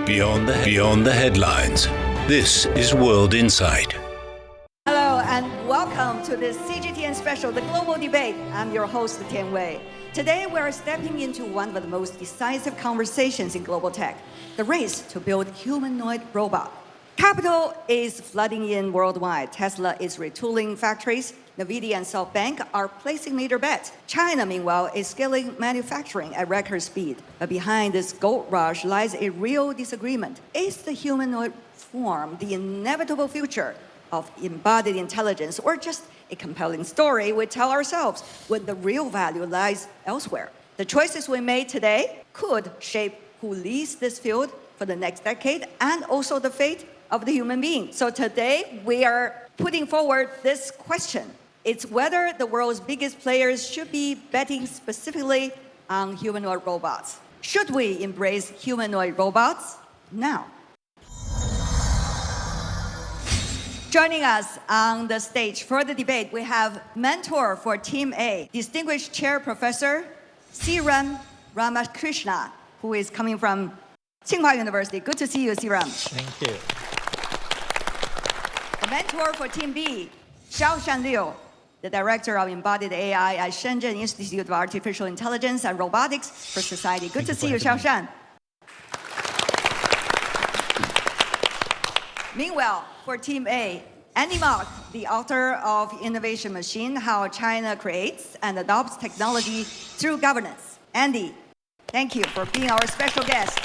Beyond the headlines. This is World Insight. Hello and welcome to this CGTN special, the global debate. I'm your host, Tian Wei. Today we're stepping into one of the most decisive conversations in global tech, the race to build humanoid robot. Capital is flooding in worldwide. Tesla is retooling factories. Nvidia and SoftBank are placing major bets. China, meanwhile, is scaling manufacturing at record speed. But behind this gold rush lies a real disagreement. Is the humanoid form the inevitable future of embodied intelligence, or just a compelling story we tell ourselves when the real value lies elsewhere? The choices we made today could shape who leads this field for the next decade and also the fate of the human being. So today we are putting forward this question. It's whether the world's biggest players should be betting specifically on humanoid robots. Should we embrace humanoid robots now? Joining us on the stage for the debate, we have mentor for Team A, Distinguished Chair Professor Sriram Ramakrishna, who is coming from Tsinghua University. Good to see you, Sriram. Thank you. The mentor for Team B, Xiaoshan Liu, the Director of Embodied AI at Shenzhen Institute of Artificial Intelligence and Robotics for Society. Good to see you, Xiaoshan. Meanwhile, for Team A, Andy Mok, the author of Innovation Machine, How China Creates and Adopts Technology Through Governance. Andy, thank you for being our special guest.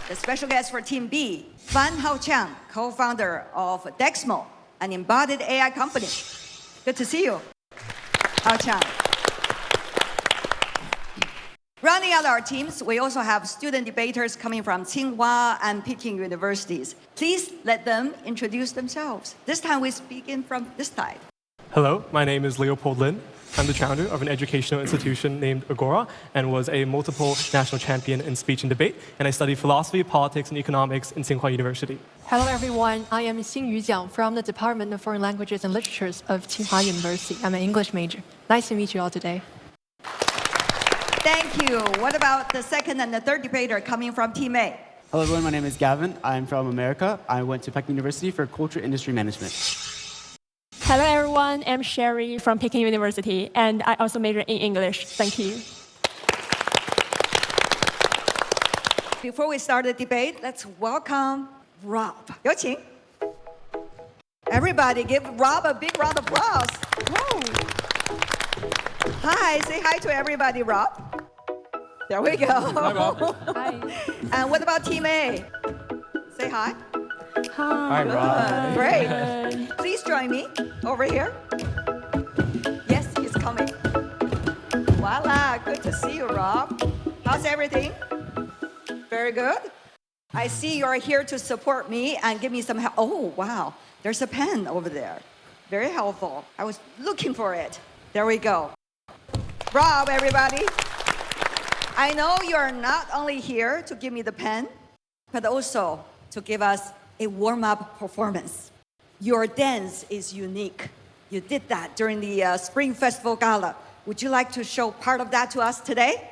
The special guest for Team B, Fan Haoqiang, co-founder of Dexmo, an embodied AI company. Good to see you, Haoqiang. Rounding out our teams, we also have student debaters coming from Tsinghua and Peking universities. Please let them introduce themselves. This time we speak in from this side. Hello, my name is Leopold Lin. I'm the founder of an educational institution named Agora and was a multiple national champion in speech and debate. And I study philosophy, politics, and economics in Tsinghua University. Hello, everyone. I am Xingyu Jiang from the Department of Foreign Languages and Literatures of Tsinghua University. I'm an English major. Nice to meet you all today. Thank you. What about the second and the third debater coming from Team A? Hello, everyone. My name is Gavin. I'm from America. I went to Peking University for Culture Industry Management. Hello, everyone. I'm Sherry from Peking University, and I also major in English. Thank you. Before we start the debate, let's welcome Rob. 有请. Everybody give Rob a big round of applause. Whoa. Hi, say hi to everybody, Rob. There we go. Hi, Rob. Hi. And what about Team A? Say hi. Hi, Rob. Great. Please join me over here. Yes, he's coming. Voila, good to see you, Rob. How's everything? Very good. I see you're here to support me and give me some help. Oh, wow. There's a pen over there. Very helpful. I was looking for it. There we go. Rob, everybody. I know you're not only here to give me the pen, but also to give us a warm-up performance. Your dance is unique. You did that during the Spring Festival Gala. Would you like to show part of that to us today?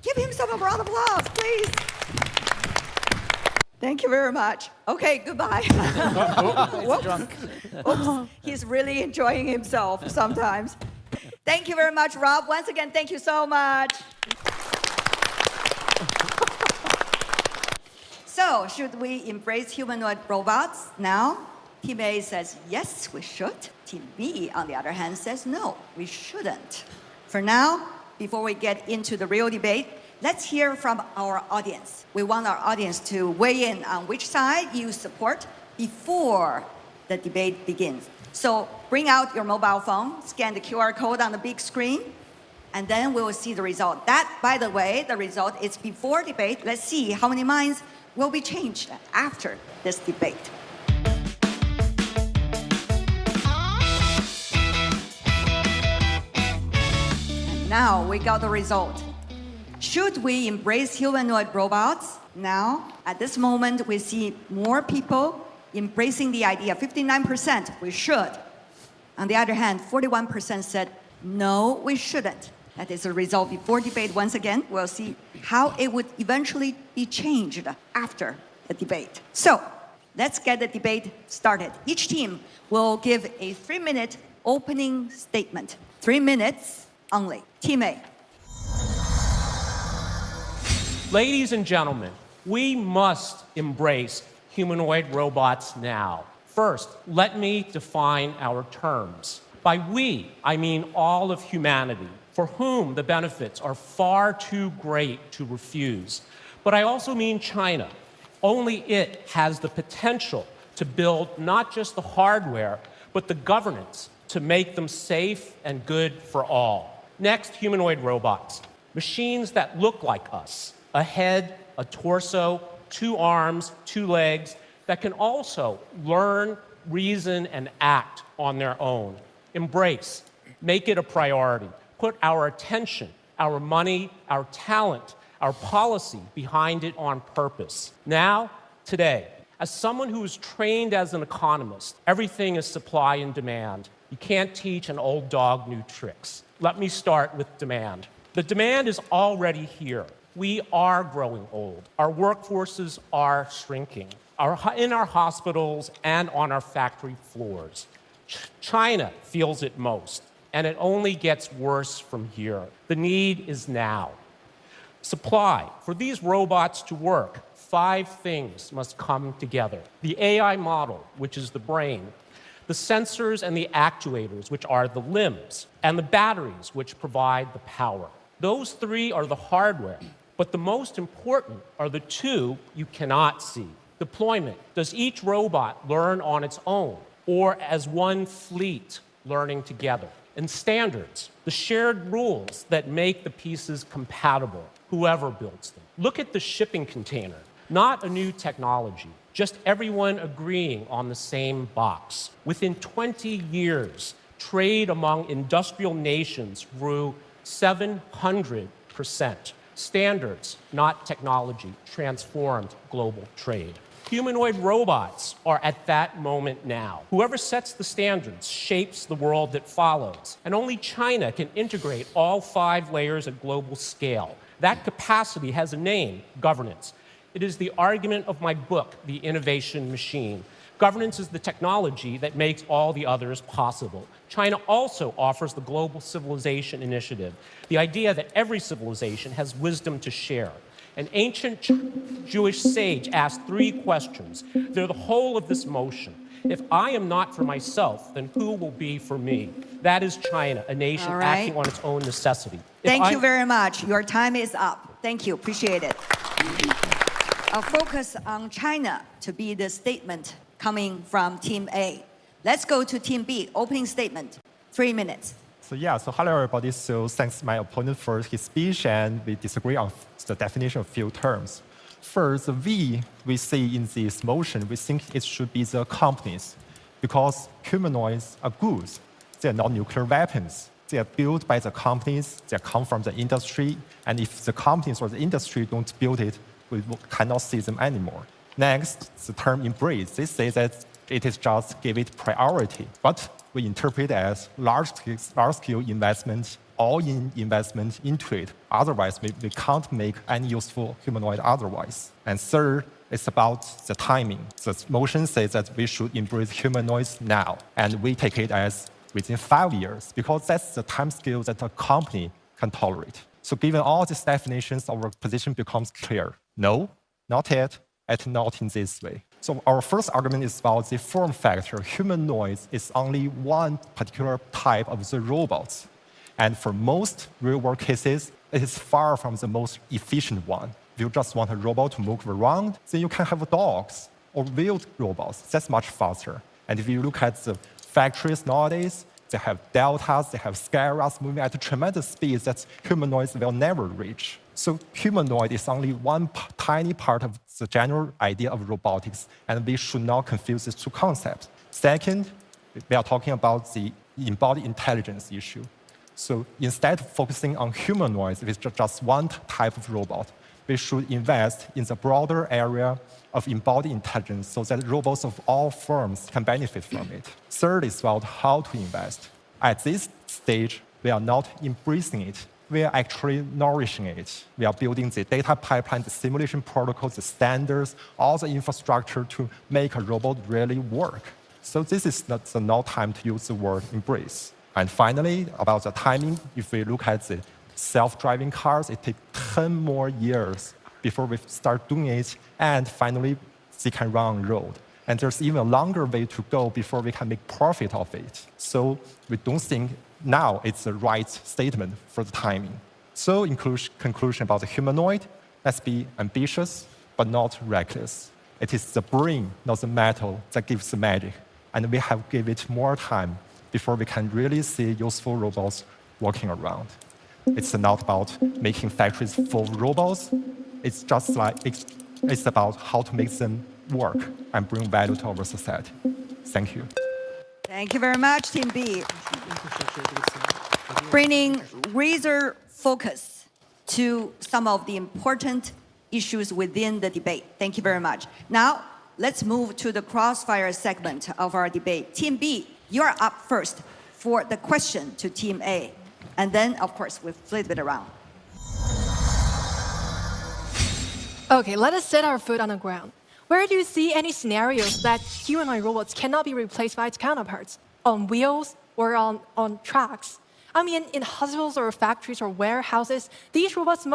Give him some round of applause, please. Thank you very much. Okay, goodbye. He's drunk. Oops. He's really enjoying himself sometimes. Thank you very much, Rob. Once again, thank you so much. So, should we embrace humanoid robots now? Team A says, yes, we should. Team B, on the other hand, says, no, we shouldn't. For now, before we get into the real debate, let's hear from our audience. We want our audience to weigh in on which side you support before the debate begins. So bring out your mobile phone, scan the QR code on the big screen, and then we will see the result. That, by the way, the result is before debate. Let's see how many minds will be changed after this debate. And now we got the result. Should we embrace humanoid robots? Now, at this moment, we see more people embracing the idea. 59%, we should. On the other hand, 41% said, no, we shouldn't. That is the result before debate. Once again, we'll see how it would eventually be changed after the debate. So let's get the debate started. Each team will give a 3-minute opening statement. 3 minutes only. Team A. Ladies and gentlemen, we must embrace humanoid robots now. First, let me define our terms. By we, I mean all of humanity, for whom the benefits are far too great to refuse. But I also mean China. Only it has the potential to build not just the hardware, but the governance to make them safe and good for all. Next, humanoid robots. Machines that look like us. A head, a torso, 2 arms, 2 legs, that can also learn, reason, and act on their own. Embrace, make it a priority. Put our attention, our money, our talent, our policy behind it on purpose. Now, today, as someone who is trained as an economist, everything is supply and demand. You can't teach an old dog new tricks. Let me start with demand. The demand is already here. We are growing old. Our workforces are shrinking in our hospitals and on our factory floors. China feels it most, and it only gets worse from here. The need is now. Supply. For these robots to work, 5 things must come together. The AI model, which is the brain, the sensors and the actuators, which are the limbs, and the batteries, which provide the power. Those 3 are the hardware, but the most important are the 2 you cannot see. Deployment. Does each robot learn on its own, or as one fleet learning together? And standards, the shared rules that make the pieces compatible, whoever builds them. Look at the shipping container, not a new technology, just everyone agreeing on the same box. Within 20 years, trade among industrial nations grew 700%. Standards, not technology, transformed global trade. Humanoid robots are at that moment now. Whoever sets the standards shapes the world that follows. And only China can integrate all 5 layers at global scale. That capacity has a name, governance. It is the argument of my book, The Innovation Machine. Governance is the technology that makes all the others possible. China also offers the Global Civilization Initiative, the idea that every civilization has wisdom to share. An ancient Jewish sage asked 3 questions. They're the whole of this motion. If I am not for myself, then who will be for me? That is China, a nation acting on its own necessity. Thank you very much. Your time is up. Thank you. Appreciate it. I'll focus on China to be the statement coming from Team A. Let's go to Team B. Opening statement, 3 minutes. So hello everybody. So thanks my opponent for his speech, and we disagree on the definition of few terms. First, we see in this motion, we think it should be the companies, because humanoids are goods. They are not nuclear weapons. They are built by the companies. They come from the industry, and if the companies or the industry don't build it, we cannot see them anymore. Next, the term embrace. They say that it is just give it priority, but we interpret it as large-scale investment, all-in investment into it. Otherwise, we can't make any useful humanoid otherwise. And third, it's about the timing. The motion says that we should embrace humanoids now, and we take it as within 5 years, because that's the time scale that a company can tolerate. So given all these definitions, our position becomes clear. No, not yet, and not in this way. So our first argument is about the form factor. Humanoids is only one particular type of the robots. And for most real-world cases, it is far from the most efficient one. If you just want a robot to move around, then you can have dogs or wheeled robots. That's much faster. And if you look at the factories nowadays, they have deltas, they have skyras moving at a tremendous speed that humanoids will never reach. So humanoid is only one tiny part of the general idea of robotics, and we should not confuse these 2 concepts. Second, we are talking about the embodied intelligence issue. So instead of focusing on humanoids with just one type of robot, we should invest in the broader area of embodied intelligence so that robots of all forms can benefit from it. Third is about how to invest. At this stage, we are not embracing it. we are actually nourishing it. We are building the data pipeline, the simulation protocols, the standards, all the infrastructure to make a robot really work. So this is not no time to use the word embrace. And finally, about the timing, if we look at the self-driving cars, it takes 10 more years before we start doing it, and finally, they can run on road. And there's even a longer way to go before we can make profit of it. So we don't think now it's the right statement for the timing. So in conclusion about the humanoid, let's be ambitious, but not reckless. It is the brain, not the metal, that gives the magic. And we have to give it more time before we can really see useful robots walking around. It's not about making factories full of robots. It's just like, it's about how to make them work and bring value to our society. Thank you. Thank you very much, Team B. Bringing razor focus to some of the important issues within the debate. Thank you very much. Now, let's move to the crossfire segment of our debate. Team B, you're up first for the question to Team A. And then, of course, we'll flip it around. Okay, let us set our foot on the ground. Where do you see any scenarios that humanoid robots cannot be replaced by its counterparts? On wheels or on tracks? I mean, in hospitals or factories or warehouses, these robots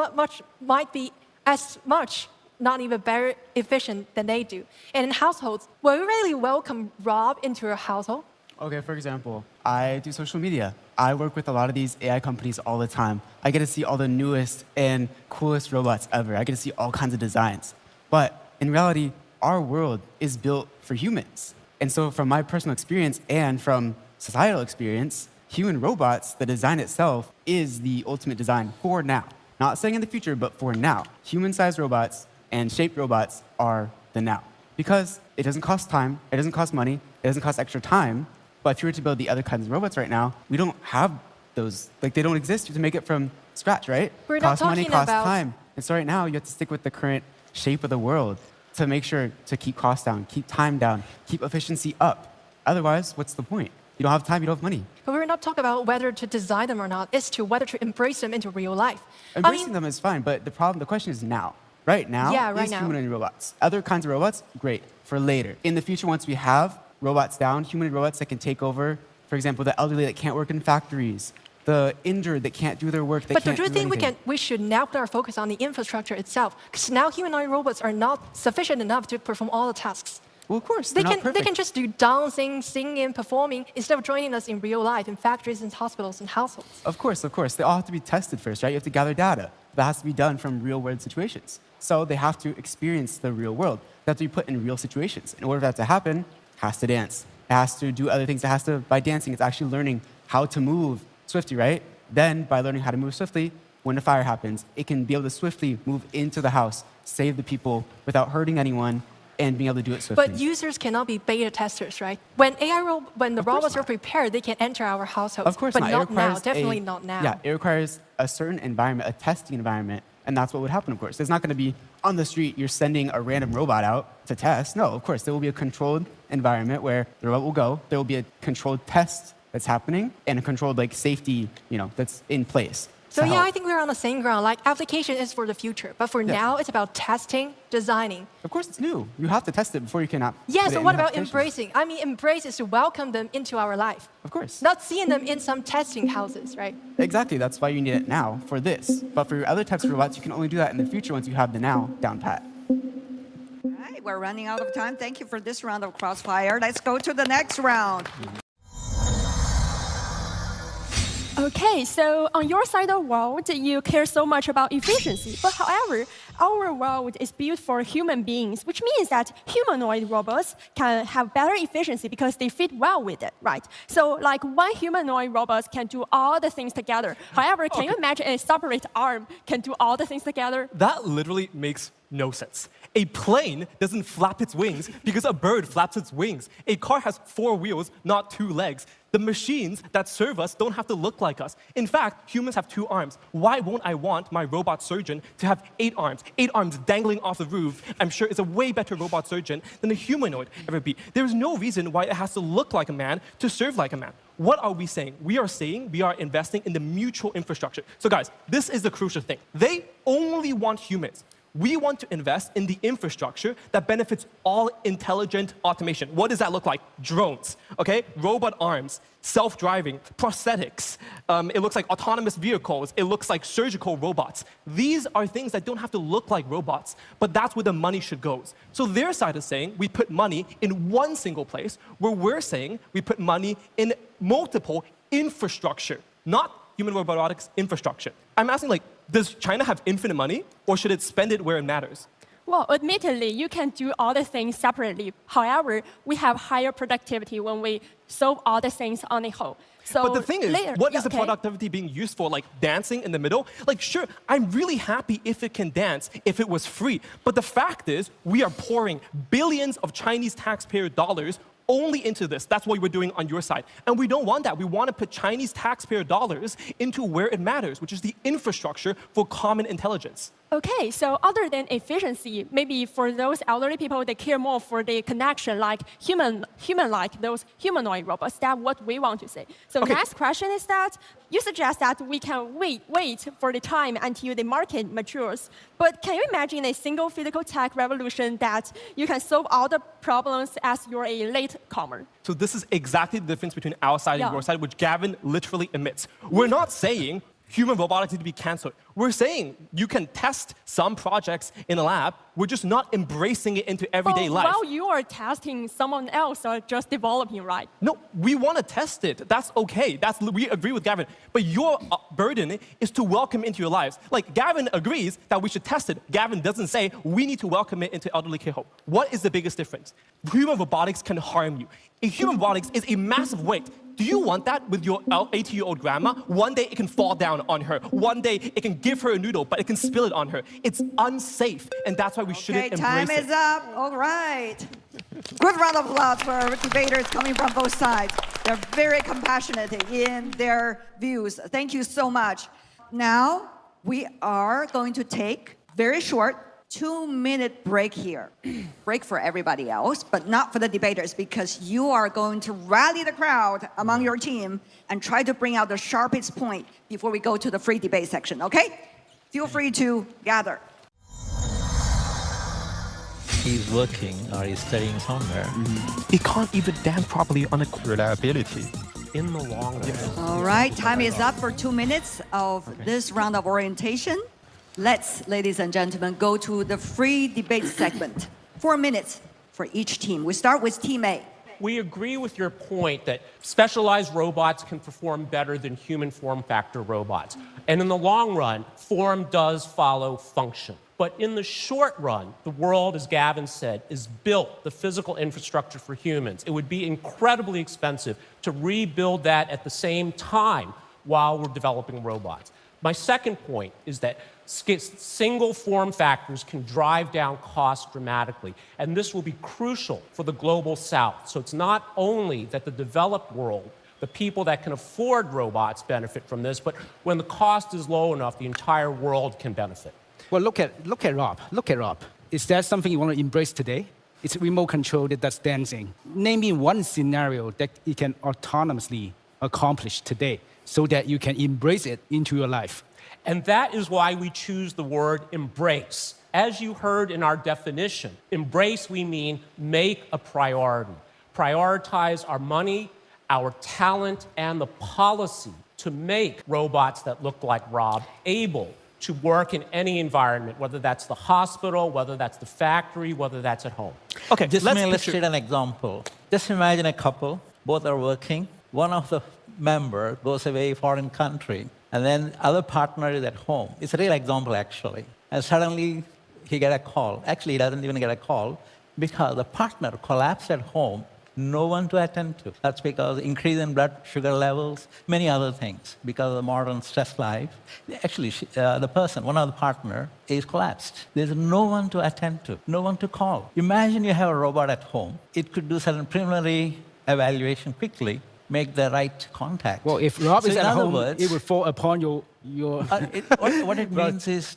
might be as much, not even better efficient than they do. And in households, will you really welcome Rob into your household? Okay, for example, I do social media. I work with a lot of these AI companies all the time. I get to see all the newest and coolest robots ever. I get to see all kinds of designs. But in reality, our world is built for humans. And so from my personal experience and from societal experience, human robots, the design itself, is the ultimate design for now. Not saying in the future, but for now. Human-sized robots and shaped robots are the now. Because it doesn't cost time, it doesn't cost money, it doesn't cost extra time. But if you were to build the other kinds of robots right now, we don't have those. Like, they don't exist. You have to make it from scratch, right? We're not cost money, talking cost about time. And so right now, you have to stick with the current shape of the world to make sure to keep costs down, keep time down, keep efficiency up. Otherwise, what's the point? You don't have time, you don't have money. But we're not talking about whether to design them or not. It's to whether to embrace them into real life. Embracing them is fine, but the question is now. Right now, humanoid robots. Other kinds of robots, great, for later. In the future, once we have robots down, humanoid robots that can take over, for example, the elderly that can't work in factories, the injured that can't do their work, But do you think we should now put our focus on the infrastructure itself? Because now humanoid robots are not sufficient enough to perform all the tasks. Well, of course, they can just do dancing, singing, performing, instead of joining us in real life, in factories, in hospitals, and households. Of course. They all have to be tested first, right? You have to gather data. That has to be done from real-world situations. So they have to experience the real world. They have to be put in real situations. In order for that to happen, it has to dance. It has to do other things. By dancing, it's actually learning how to move swiftly, right? Then, by learning how to move swiftly, when a fire happens, it can be able to swiftly move into the house, save the people without hurting anyone, and being able to do it swiftly. But users cannot be beta testers, right? When the robots are prepared, they can enter our households. Of course but not. Not now. Definitely not now. Yeah, it requires a certain environment, a testing environment, and that's what would happen, of course. It's not going to be on the street, you're sending a random robot out to test. No, of course, there will be a controlled environment where the robot will go. There will be a controlled test that's happening and a controlled safety, that's in place. So yeah, I think we're on the same ground. Like, application is for the future, but for now, it's about testing, designing. Of course, it's new. You have to test it before you can. Yeah. So what about embracing? I mean, embrace is to welcome them into our life. Of course. Not seeing them in some testing houses, right? Exactly. That's why you need it now for this. But for your other types of robots, you can only do that in the future once you have the now down pat. All right, we're running out of time. Thank you for this round of Crossfire. Let's go to the next round. Okay, so on your side of the world, you care so much about efficiency. But however, our world is built for human beings, which means that humanoid robots can have better efficiency because they fit well with it, right? So like one humanoid robot can do all the things together. However, can you imagine a separate arm can do all the things together? That literally makes no sense. A plane doesn't flap its wings because a bird flaps its wings. A car has 4 wheels, not 2 legs. The machines that serve us don't have to look like us. In fact, humans have 2 arms. Why won't I want my robot surgeon to have 8 arms? 8 arms dangling off the roof. I'm sure it's a way better robot surgeon than a humanoid ever be. There's no reason why it has to look like a man to serve like a man. What are we saying? We are saying we are investing in the mutual infrastructure. So guys, this is the crucial thing. They only want humans. We want to invest in the infrastructure that benefits all intelligent automation. What does that look like? Drones, okay? Robot arms, self-driving, prosthetics. It looks like autonomous vehicles. It looks like surgical robots. These are things that don't have to look like robots, but that's where the money should go. So their side is saying we put money in one single place, where we're saying we put money in multiple infrastructure, not human robotics infrastructure. I'm asking, like, does China have infinite money, or should it spend it where it matters? Well, admittedly, you can do all the things separately. However, we have higher productivity when we solve all the things on the whole. So but the thing is, what is the okay. productivity being used for? Like dancing in the middle? Like, sure, I'm really happy if it can dance, if it was free. But the fact is, we are pouring billions of Chinese taxpayer dollars only into this. That's what we're doing on your side. And we don't want that. We want to put Chinese taxpayer dollars into where it matters, which is the infrastructure for common intelligence. Okay, so other than efficiency, maybe for those elderly people, they care more for the connection, like human-like, those humanoid robots. That's what we want to say. So Okay. next question is that you suggest that we can wait for the time until the market matures. But can you imagine a single physical tech revolution that you can solve all the problems as you're a latecomer? So this is exactly the difference between our side and your side, which Gavin literally admits. We're not saying human robotics need to be canceled. We're saying you can test some projects in a lab. We're just not embracing it into everyday life. While you are testing, someone else are just developing, right? No, we want to test it. That's okay. We agree with Gavin. But your burden is to welcome into your lives. Like, Gavin agrees that we should test it. Gavin doesn't say we need to welcome it into elderly care home. What is the biggest difference? Human robotics can harm you. A human robotics is a massive weight. Do you want that with your 80-year-old grandma? One day it can fall down on her. One day it can give her a noodle, but it can spill it on her. It's unsafe, and that's why we shouldn't embrace it. Okay, time is up. All right. Good round of applause for our debaters coming from both sides. They're very compassionate in their views. Thank you so much. Now, we are going to take very short 2-minute break here. Break for everybody else, but not for the debaters, because you are going to rally the crowd among your team and try to bring out the sharpest point before we go to the free debate section, okay? Feel free to gather. He's working or he's studying somewhere. He can't even dance properly on a Reliability. In the long run. All right, time is up for 2 minutes of this round of orientation. Let's, ladies and gentlemen, go to the free debate segment. 4 minutes for each team. We start with Team A. We agree with your point that specialized robots can perform better than human form factor robots. And in the long run, form does follow function. But in the short run, the world, as Gavin said, is built, the physical infrastructure for humans. It would be incredibly expensive to rebuild that at the same time while we're developing robots. My second point is that single form factors can drive down costs dramatically, and this will be crucial for the global south. So it's not only that the developed world, the people that can afford robots benefit from this, but when the cost is low enough, the entire world can benefit. Well, look at Rob. Look at Rob. Is that something you want to embrace today? It's remote control that does dancing. Name me one scenario that it can autonomously accomplish today so that you can embrace it into your life. And that is why we choose the word embrace. As you heard in our definition, embrace, we mean make a priority. Prioritize our money, our talent, and the policy to make robots that look like Rob able to work in any environment, whether that's the hospital, whether that's the factory, whether that's at home. Okay, Just may illustrate an example. Just imagine a couple, both are working. One of the member goes away foreign country, and then other partner is at home. It's a real example, actually. And suddenly, he get a call. Actually, he doesn't even get a call because the partner collapsed at home, no one to attend to. That's because increase in blood sugar levels, many other things, because of the modern stress life. Actually, the person, one of the partner, is collapsed. There's no one to attend to, no one to call. Imagine you have a robot at home. It could do certain preliminary evaluation quickly, make the right contact. Well, if Rob So is in at other home, words, it will fall upon your. what it means is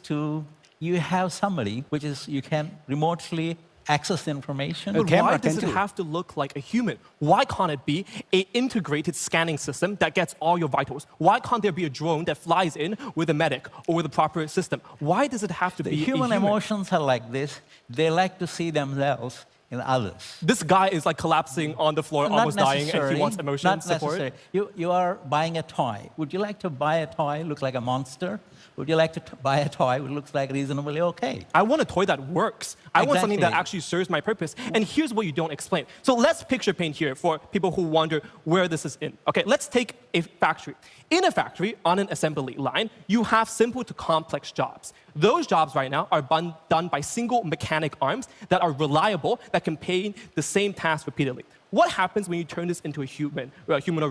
you have somebody which is you can remotely access the information. But camera why does can it do. have to look like a human? Why can't it be an integrated scanning system that gets all your vitals? Why can't there be a drone that flies in with a medic or with a proper system? Why does it have to The be human a human? emotions are like this. They like to see themselves in others. This guy is like collapsing on the floor, almost dying, and he wants emotion Not support. necessary. You are buying a toy. Would you like to buy a toy look like a monster? Would you like to buy a toy which looks like reasonably okay? I want a toy that works. I want something that Exactly. actually serves my purpose. And here's what you don't explain. So let's picture paint here for people who wonder where this is in. Okay, let's take a factory. In a factory, on an assembly line, you have simple to complex jobs. Those jobs right now are done by single mechanic arms that are reliable, that can paint the same task repeatedly. What happens when you turn this into a humanoid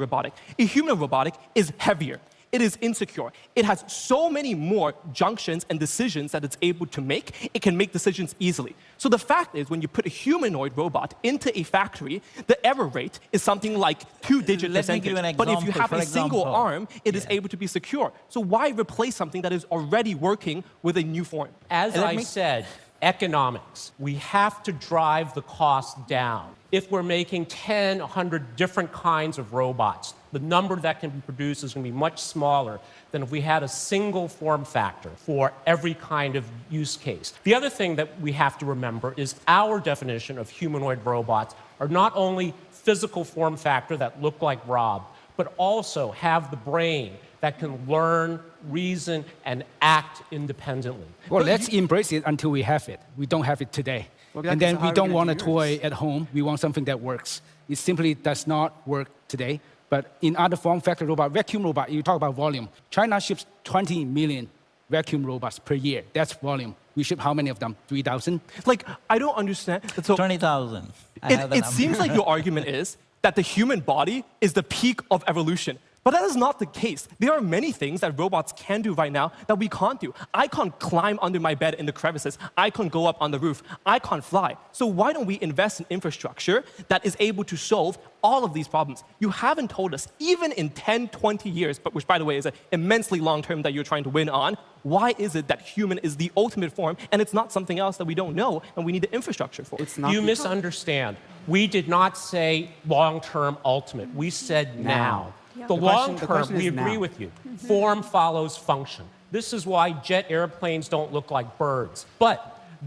robotic? A human robotic is heavier. It is insecure. It has so many more junctions and decisions that it's able to make. It can make decisions easily. So the fact is, when you put a humanoid robot into a factory, the error rate is something like 2-digit Let me percentage. give an But if you example. have For a single example, arm, it is able to be secure. So why replace something that is already working with a new form? As I said, economics. We have to drive the cost down. If we're making 10, 100 different kinds of robots, the number that can be produced is going to be much smaller than if we had a single form factor for every kind of use case. The other thing that we have to remember is our definition of humanoid robots are not only physical form factor that look like Rob, but also have the brain that can learn, reason, and act independently. Well, let's embrace it until we have it. We don't have it today. Well, And so then how we are we don't gonna want a do toy yours? at home. We want something that works. It simply does not work today. But in other form factor robot, vacuum robot, you talk about volume. China ships 20 million vacuum robots per year. That's volume. We ship how many of them? 3,000? Like, I don't understand. So 20,000. it seems like your argument is that the human body is the peak of evolution. But that is not the case. There are many things that robots can do right now that we can't do. I can't climb under my bed in the crevices. I can't go up on the roof. I can't fly. So why don't we invest in infrastructure that is able to solve all of these problems? You haven't told us, even in 10, 20 years, but which, by the way, is an immensely long term that you're trying to win on, why is it that human is the ultimate form and it's not something else that we don't know and we need the infrastructure for? It's not You the- misunderstand. We did not say long-term ultimate. We said now. The The long term, question we is agree now. with you. Form follows function. This is why jet airplanes don't look like birds. But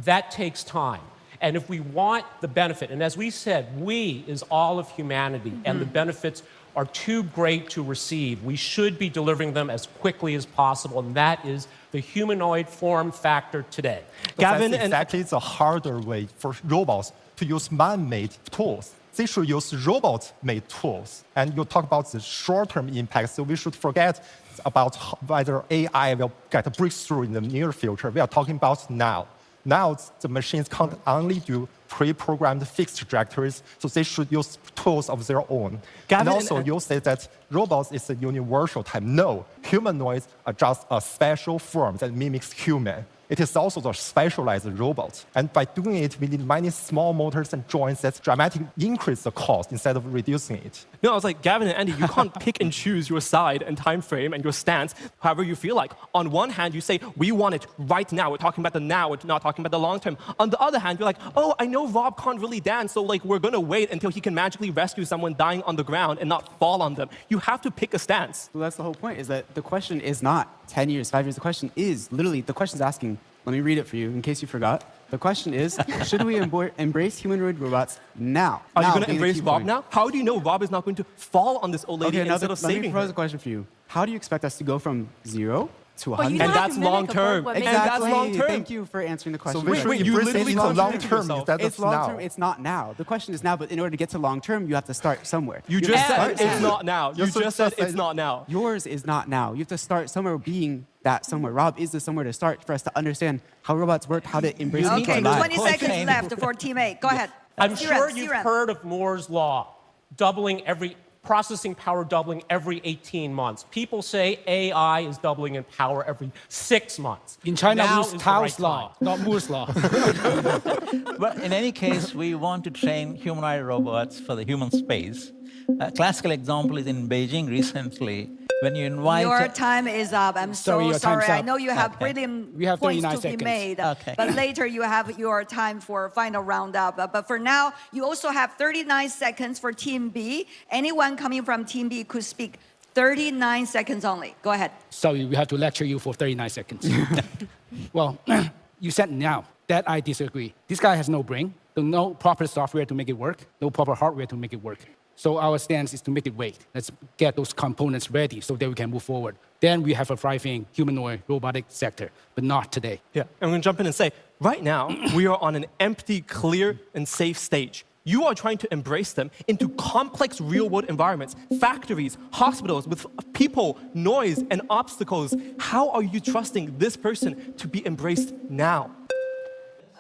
that takes time. And if we want the benefit, and as we said, we is all of humanity, and the benefits are too great to receive, we should be delivering them as quickly as possible, and that is the humanoid form factor today. Gavin, That's and exactly the harder way for robots to use man-made tools. They should use robot-made tools. And you talk about the short-term impact, so we should forget about whether AI will get a breakthrough in the near future. We are talking about now. Now, the machines can't only do pre-programmed fixed trajectories, so they should use tools of their own. Gavin, and also, you say that robots is a universal type. No, humanoids are just a special form that mimics human. It is also the specialized robot. And by doing it, we need many small motors and joints that dramatically increase the cost instead of reducing it. No, I was like, Gavin and Andy, you can't pick and choose your side and time frame and your stance however you feel like. On one hand, you say, we want it right now. We're talking about the now. We're not talking about the long term. On the other hand, you're like, oh, I know Rob can't really dance, so like we're going to wait until he can magically rescue someone dying on the ground and not fall on them. You have to pick a stance. Well, that's the whole point, is that the question is not 10 years, 5 years. The question is, literally, the question is asking, let me read it for you in case you forgot. The question is, should we embrace humanoid robots now? Are you Now going to being the embrace key Rob point. now? How do you know Rob is not going to fall on this old lady Okay, instead of let me saving pose her? a question for you. How do you expect us to go from 0 to Well, you 100? don't And have that's to mimic long a bird term. what And makes- that's long term. Thank you for answering the question. So we should wait, you embrace literally it in the long contradicted term yourself. instead It's of long now. term. It's not now. The question is now, but in order to get to long term, you have to start somewhere. You have just to said start it's somewhere. not now. You just said it's not now. Yours is not now. You have to start somewhere being that somewhere. Rob is the somewhere to start for us to understand how robots work, how to embrace them Okay, for life. 20 seconds Okay. left for Team A. Go ahead. I'm Siren, sure you've Siren. heard of Moore's Law, processing power doubling every 18 months. People say AI is doubling in power every 6 months. In China, Now we is use the Tao's right law, time. not Moore's law. But in any case, we want to train humanoid robots for the human space. A classical example is in Beijing recently, when you invite... Your time is up. I'm so sorry. I know you have brilliant We have points 39 to seconds. be made. Okay. But later you have your time for final roundup. But for now, you also have 39 seconds for Team B. Anyone coming from Team B could speak 39 seconds only. Go ahead. Sorry, we have to lecture you for 39 seconds. Well, you said now. That I disagree. This guy has no brain, no proper software to make it work, no proper hardware to make it work. So our stance is to make it wait. Let's get those components ready so that we can move forward. Then we have a thriving humanoid robotic sector, but not today. Yeah, I'm going to jump in and say, right now, we are on an empty, clear, and safe stage. You are trying to embrace them into complex real-world environments, factories, hospitals with people, noise, and obstacles. How are you trusting this person to be embraced now?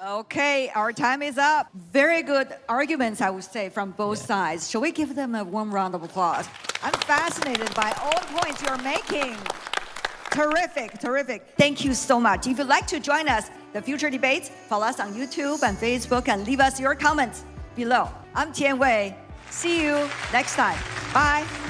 Okay, our time is up. Very good arguments, I would say, from both sides. Shall we give them a warm round of applause? I'm fascinated by all the points you're making. Terrific, terrific. Thank you so much. If you'd like to join us, the future debates, follow us on YouTube and Facebook and leave us your comments below. I'm Tian Wei. See you next time. Bye.